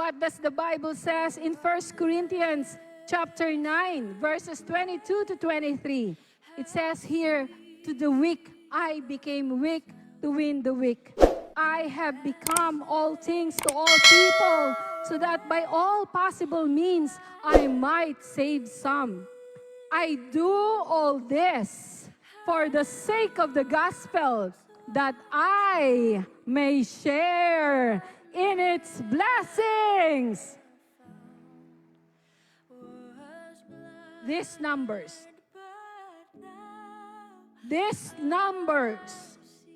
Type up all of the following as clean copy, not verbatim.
what does the Bible says in 1 Corinthians chapter 9, verses 22 to 23. It says here, to the weak, I became weak to win the weak. I have become all things to all people, so that by all possible means I might save some. I do all this for the sake of the gospel, that I may share in its blessings. These numbers,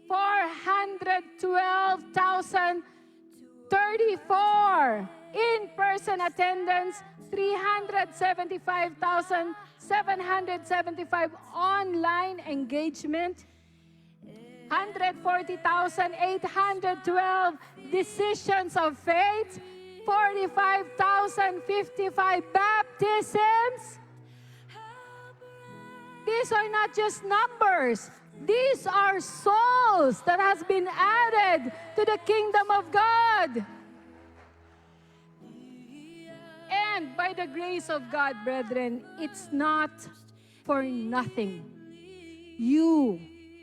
412,034 in-person attendance, 375,775 online engagement, 140,812 decisions of faith, 45,055 baptisms. These are not just numbers. These are souls that has been added to the kingdom of God. And by the grace of God, brethren, it's not for nothing. You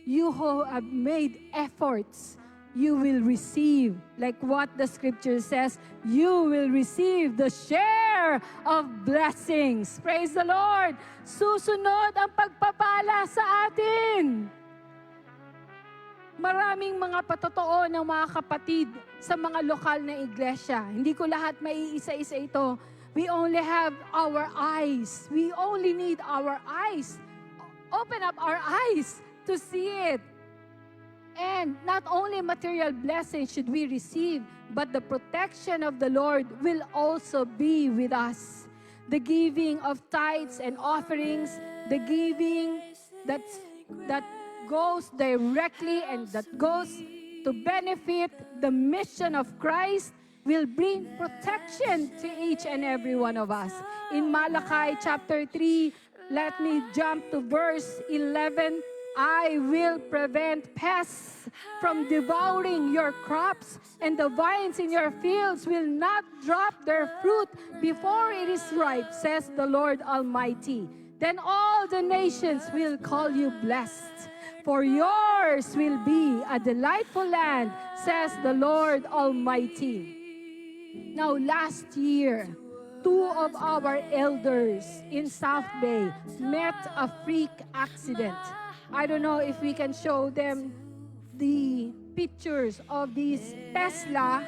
who have made efforts, you will receive, like what the scripture says, you will receive the share of blessings. Praise the Lord. Susunod ang pagpapala sa atin. Maraming mga patotoo ng mga kapatid sa mga lokal na iglesia. Hindi ko lahat maiisa-isa ito. We only have our eyes. We only need our eyes. Open up our eyes to see it. And not only material blessings should we receive, but the protection of the Lord will also be with us. The giving of tithes and offerings, the giving that goes directly and that goes to benefit the mission of Christ will bring protection to each and every one of us. In Malachi chapter 3, let me jump to verse 11. I will prevent pests from devouring your crops, and the vines in your fields will not drop their fruit before it is ripe, says the Lord Almighty. Then all the nations will call you blessed, for yours will be a delightful land, says the Lord Almighty. Now, last year, 2 of our elders in South Bay met a freak accident. I don't know if we can show them the pictures of this Tesla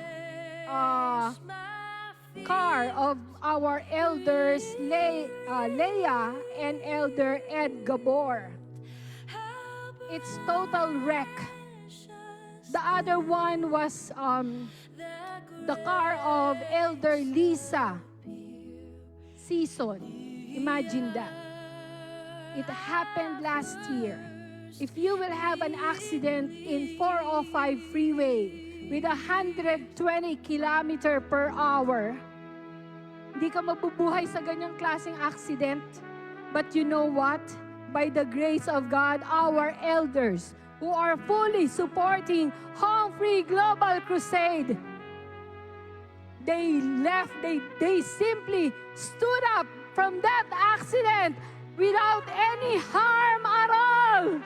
car of our elders, Leia and Elder Ed Gabor. It's total wreck. The other one was the car of Elder Lisa Season. Imagine that. It happened last year. If you will have an accident in 405 freeway with 120 kilometer per hour, hindi ka mabubuhay sa ganyang klaseng accident. But you know what? By the grace of God, our elders who are fully supporting Home Free Global Crusade, they simply stood up from that accident without any harm at all.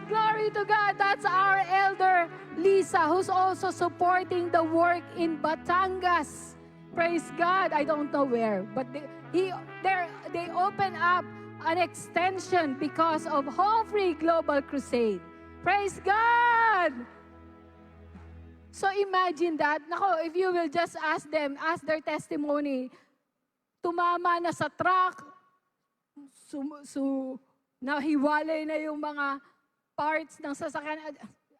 Glory to God. That's our elder Lisa, who's also supporting the work in Batangas. Praise God. I don't know where, but they open up an extension because of Home Free Global Crusade. Praise God. So imagine that. Nako, if you will just ask them, ask their testimony, tumama na sa truck, nahiwalay na yung mga parts ng sasakyan.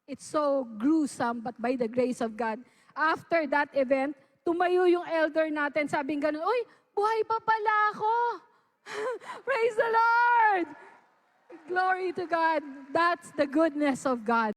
It's so gruesome, but by the grace of God, after that event, tumayo yung elder natin, sabing ganun, uy, buhay pa pala ako. Praise the Lord! Glory to God. That's the goodness of God.